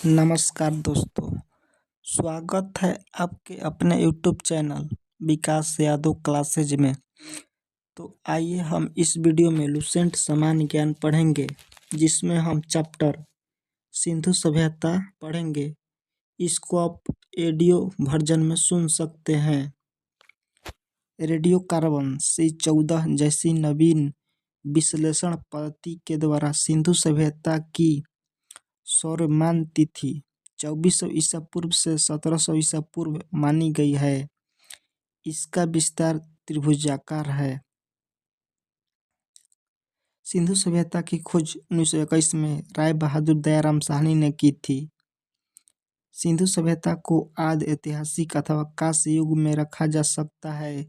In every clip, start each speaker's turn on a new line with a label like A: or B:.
A: नमस्कार दोस्तों। स्वागत है आपके अपने यूट्यूब चैनल विकास यादव क्लासेज में। तो आइए हम इस वीडियो में लुसेंट सामान्य ज्ञान पढ़ेंगे, जिसमें हम चैप्टर सिंधु सभ्यता पढ़ेंगे। इसको आप ऑडियो वर्जन में सुन सकते हैं। रेडियो कार्बन C14 जैसी नवीन विश्लेषण पद्धति के द्वारा सिंधु सभ्यता की सौरमान तिथि 2400 ईसा पूर्व से 1700 ईसा पूर्व मानी गई है। इसका विस्तार त्रिभुजाकार है। सिंधु सभ्यता की खोज 1921 में राय बहादुर दयाराम साहनी ने की थी। सिंधु सभ्यता को आदि ऐतिहासिक अथवा कांस्य युग में रखा जा सकता है।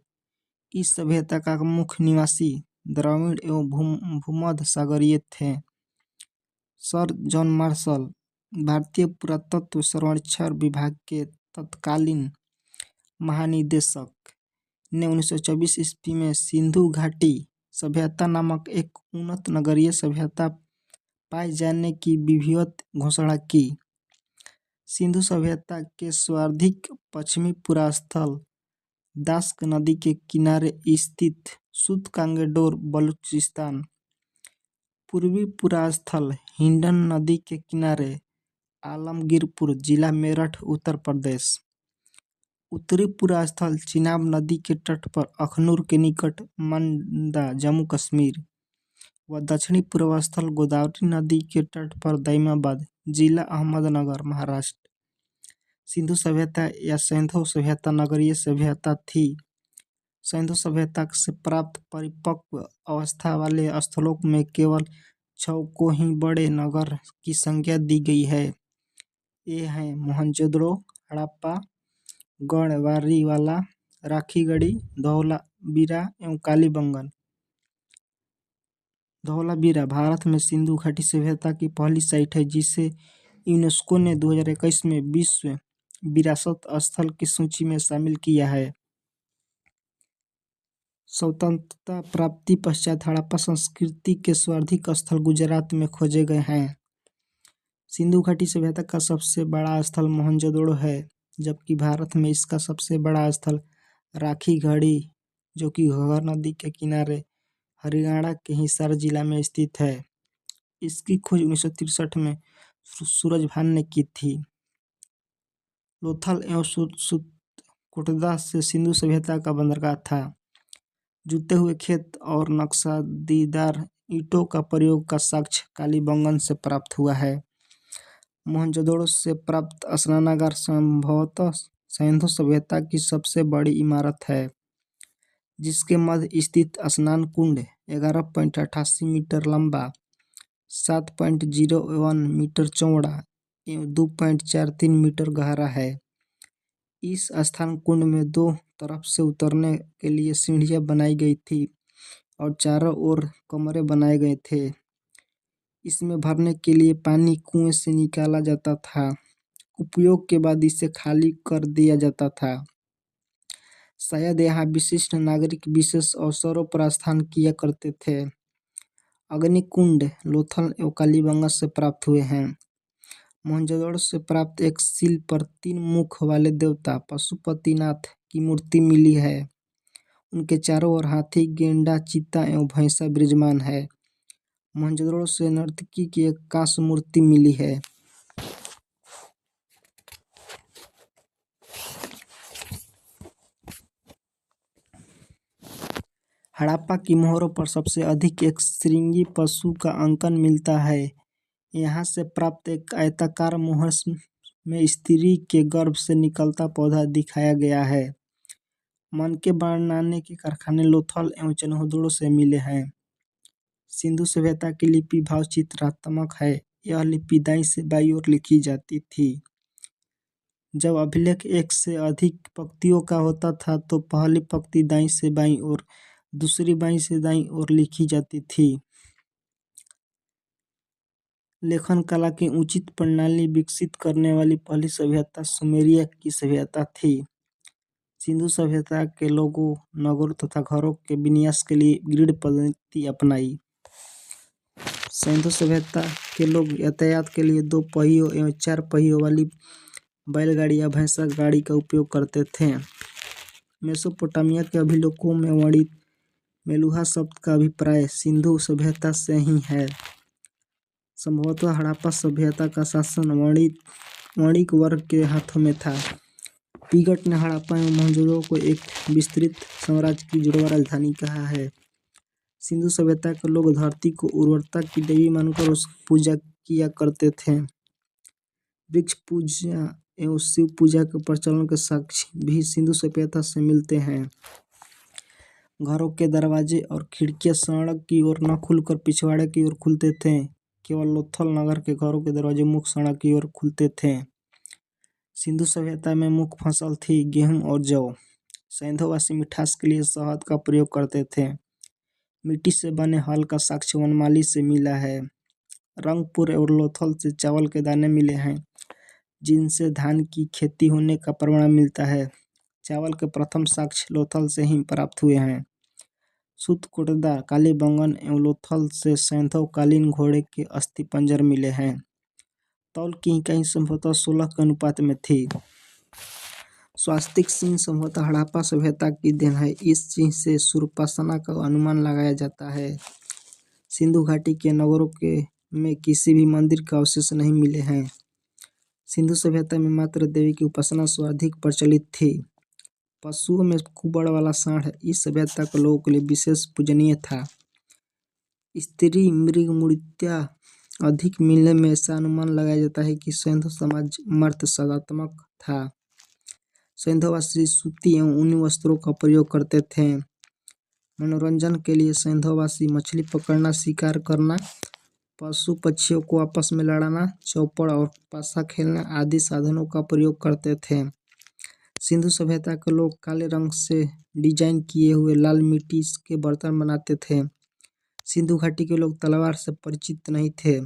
A: इस सभ्यता का मुख्य निवासी द्रविड़ एवं भूमध्य सागरीय थे। सर जॉन मार्शल, भारतीय पुरातत्व सर्वेक्षण विभाग के तत्कालीन महानिदेशक, ने 1924 ईस्वी में सिंधु घाटी सभ्यता नामक एक उन्नत नगरीय सभ्यता पाए जाने की विधिवत घोषणा की। सिंधु सभ्यता के सर्वाधिक पश्चिमी पुरास्थल दाश्क नदी के किनारे स्थित सूत-कांगेडोर बलूचिस्तान, पूर्वी पुरास्थल हिंडन नदी के किनारे आलमगीरपुर जिला मेरठ उत्तर प्रदेश, उत्तरी पुरास्थल चिनाब नदी के तट पर अखनूर के निकट मंडा जम्मू कश्मीर व दक्षिणी पूर्वास्थल गोदावरी नदी के तट पर दैमाबाद जिला अहमदनगर महाराष्ट्र। सिंधु सभ्यता या सिंधु सभ्यता नगरीय सभ्यता थी। सिंधु सभ्यता से प्राप्त परिपक्व अवस्था वाले स्थलों में केवल 6 को ही बड़े नगर की संज्ञा दी गई है। ये हैं मोहनजोदड़ो, हड़प्पा, गढ़वारीवाला, राखीगढ़ी, धौलावीरा एवं कालीबंगन। धौलावीरा भारत में सिंधु घाटी सभ्यता की पहली साइट है, जिसे यूनेस्को ने 2021 में विश्व विरासत स्थल की सूची में शामिल किया है। स्वतंत्रता प्राप्ति पश्चात हड़प्पा संस्कृति के सर्वाधिक स्थल गुजरात में खोजे गए हैं। सिंधु घाटी सभ्यता का सबसे बड़ा स्थल मोहनजोदड़ो है, जबकि भारत में इसका सबसे बड़ा स्थल राखीगढ़ी, जो कि घग्गर नदी के किनारे हरियाणा के हिसार जिला में स्थित है। इसकी खोज 1963 में सूरजभान ने की थी। लोथल एवं सुतकोटदा से सिंधु सभ्यता का बंदरगाह था। जुते हुए खेत और नक्शेदार ईंटों का प्रयोग का साक्ष्य कालीबंगन से प्राप्त हुआ है। मोहनजोदड़ो से प्राप्त स्नानागार संभवतः सिंधु सभ्यता की सबसे बड़ी इमारत है, जिसके मध्य स्थित स्नान कुंड 11.88 मीटर लंबा, 7.01 मीटर चौड़ा एवं 2.43 मीटर गहरा है। इस स्नान कुंड में 2 तरफ से उतरने के लिए सीढ़ियां बनाई गई थी और चारों ओर कमरे बनाए गए थे। इसमें भरने के लिए पानी कुएं से निकाला जाता था। उपयोग के बाद इसे खाली कर दिया जाता था। शायद यहाँ विशिष्ट नागरिक विशेष अवसरों पर स्नान किया करते थे। अग्निकुंड लोथल एवं कालीबंगन से प्राप्त हुए हैं। मोहनजोदड़ो से प्राप्त एक शिल्प पर 3 मुख वाले देवता पशुपतिनाथ की मूर्ति मिली है। उनके चारों ओर हाथी, गेंडा, चीता एवं भैंसा विराजमान है। मोहनजोदड़ो से नर्तकी की एक कांस्य मूर्ति मिली है। हड़प्पा की मोहरों पर सबसे अधिक एक श्रृंगी पशु का अंकन मिलता है। यहाँ से प्राप्त एक आयताकार मोहर में स्त्री के गर्भ से निकलता पौधा दिखाया गया है। मनके बनाने के कारखाने लोथल एवं मोहनजोदड़ो से मिले हैं। सिंधु सभ्यता की लिपि भावचित्रात्मक है। यह लिपि दाईं से बाईं ओर लिखी जाती थी। जब अभिलेख एक से अधिक पंक्तियों का होता था तो पहली पंक्ति दाईं से बाईं ओर, दूसरी बाईं से दाईं ओर लिखी जाती थी। लेखन कला की उचित प्रणाली विकसित करने वाली पहली सभ्यता सुमेरिया की सभ्यता थी। सिंधु सभ्यता के लोगों नगरों तथा घरों के विन्यास के लिए ग्रिड पद्धति अपनाई। सिंधु सभ्यता के लोग यातायात के लिए 2 पहियों एवं 4 पहियों वाली बैलगाड़ी या भैंसा गाड़ी का उपयोग करते थे। मेसोपोटामिया के अभिलेखों में वर्णित मेलुहा शब्द का अभिप्राय सिंधु सभ्यता से ही है। संभवतः हड़प्पा सभ्यता का शासन वणिक वर्ग के हाथों में था। पिगट ने हड़प्पा एवं मोहनजोदड़ो को एक विस्तृत साम्राज्य की जुड़वा राजधानी कहा है। सिंधु सभ्यता के लोग धरती को उर्वरता की देवी मानकर उसकी पूजा किया करते थे। वृक्ष पूजा एवं शिव पूजा के प्रचलन के साक्ष्य भी सिंधु सभ्यता से मिलते हैं। घरों के दरवाजे और खिड़कियां सड़क की ओर न खुलकर पिछवाड़े की ओर खुलते थे। केवल लोथल नगर के घरों के दरवाजे मुख्य सड़क की ओर खुलते थे। सिंधु सभ्यता में मुख्य फसल थी गेहूं और जौ। सिंधुवासी मिठास के लिए शहद का प्रयोग करते थे। मिट्टी से बने हल का साक्ष्य वनमाली से मिला है। रंगपुर और लोथल से चावल के दाने मिले हैं, जिनसे धान की खेती होने का प्रमाण मिलता है। चावल के प्रथम साक्ष्य लोथल से ही प्राप्त हुए हैं। सूतकोटदा, कालीबंगन एवं लोथल से सैंधव-कालीन घोड़े के अस्थिपंजर मिले हैं। तौल की इकाई संभवतः 16 के अनुपात में थी। स्वास्तिक चिन्ह संभवतः हड़प्पा सभ्यता की देन है। इस चिन्ह से शूरपणखा का अनुमान लगाया जाता है। सिंधु घाटी के नगरों में किसी भी मंदिर का अवशेष नहीं मिले हैं। सिंधु सभ्यता में मात्र देवी की उपासना सर्वाधिक प्रचलित थी। पशुओं में कुबड़ वाला सांड इस सभ्यता के लोगों के लिए विशेष पूजनीय था। स्त्री मृग मूर्तियां अधिक मिलने में ऐसा अनुमान लगाया जाता है कि सिंधु समाज मर्त सदात्मक था। सिंधुवासी सूती एवं ऊनी वस्त्रों का प्रयोग करते थे। मनोरंजन के लिए सिंधुवासी मछली पकड़ना, शिकार करना, पशु पक्षियों को आपस में लड़ाना, चौपड़ और पासा खेलना आदि साधनों का प्रयोग करते थे। सिंधु सभ्यता के लोग काले रंग से डिजाइन किए हुए लाल मिट्टी के बर्तन बनाते थे। सिंधु घाटी के लोग तलवार से परिचित नहीं थे।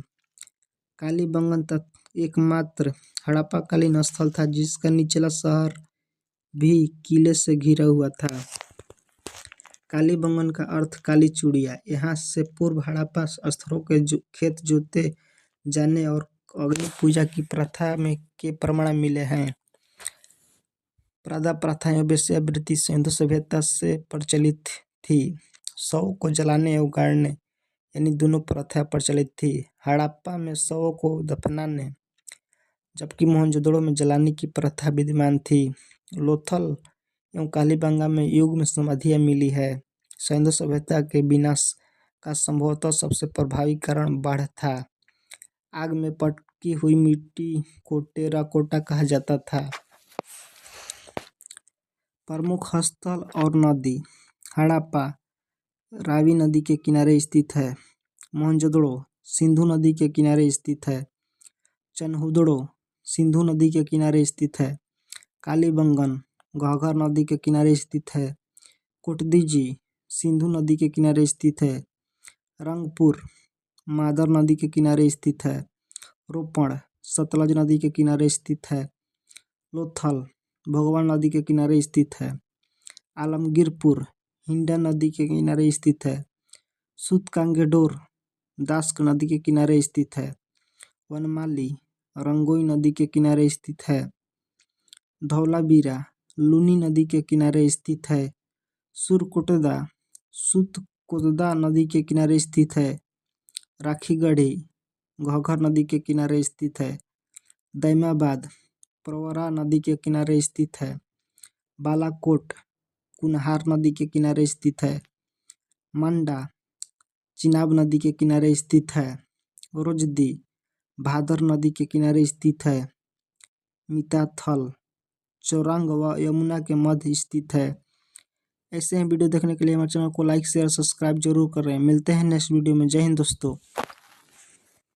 A: कालीबंगन एकमात्र हड़प्पाकालीन स्थल था जिसका निचला शहर भी किले से घिरा हुआ था। कालीबंगन का अर्थ काली चूड़ियाँ। यहाँ से पूर्व हड़प्पा स्थलों के खेत जोते जाने और अग्नि पूजा की प्रथा में के प्रमाण मिले हैं। प्रदा प्रथा एवं वेश्यावृत्ति सिंधु सभ्यता से प्रचलित थी। शवों को जलाने एवं गाड़ने यानी दोनों प्रथा प्रचलित थी। हड़प्पा में शवों को दफनाने जबकि मोहनजोदड़ो में जलाने की प्रथा विद्यमान थी। लोथल एवं कालीबंगा में युग में समाधियां मिली है। सिंधु सभ्यता के विनाश का संभवतः सबसे प्रभावी कारण बाढ़ था। आग में पटकी हुई मिट्टी को टेराकोटा कहा जाता था। प्रमुख स्थल और नदी। हड़प्पा रावी नदी के किनारे स्थित है। मोहनजोदड़ो सिंधु नदी के किनारे स्थित है। चनहुदड़ो सिंधु नदी के किनारे स्थित है। कालीबंगन घाघर नदी के किनारे स्थित है। कोटदीजी सिंधु नदी के किनारे स्थित है। रंगपुर मादर नदी के किनारे स्थित है। रोपण सतलज नदी के किनारे स्थित है। लोथल भगवान नदी के किनारे स्थित है। आलमगीरपुर हिंडा नदी के किनारे स्थित है। सूतकांगेडोर दास्क नदी के किनारे स्थित है। वनमाली रंगोई नदी के किनारे स्थित है। धौलावीरा लूनी नदी के किनारे स्थित है। सुरकोटदा सूतकोटदा नदी के किनारे स्थित है। राखीगढ़ी घाघर नदी के किनारे स्थित है। दैमाबाद प्रवरा नदी के किनारे स्थित है। बालाकोट कुनहार नदी के किनारे स्थित है। मंडा चिनाब नदी के किनारे स्थित है। रोजदी भादर नदी के किनारे स्थित है। मिताथल चौरंग व यमुना के मध्य स्थित है। ऐसे ही वीडियो देखने के लिए हमारे चैनल को लाइक शेयर सब्सक्राइब जरूर करें। मिलते हैं नेक्स्ट वीडियो में। जय हिंद दोस्तों।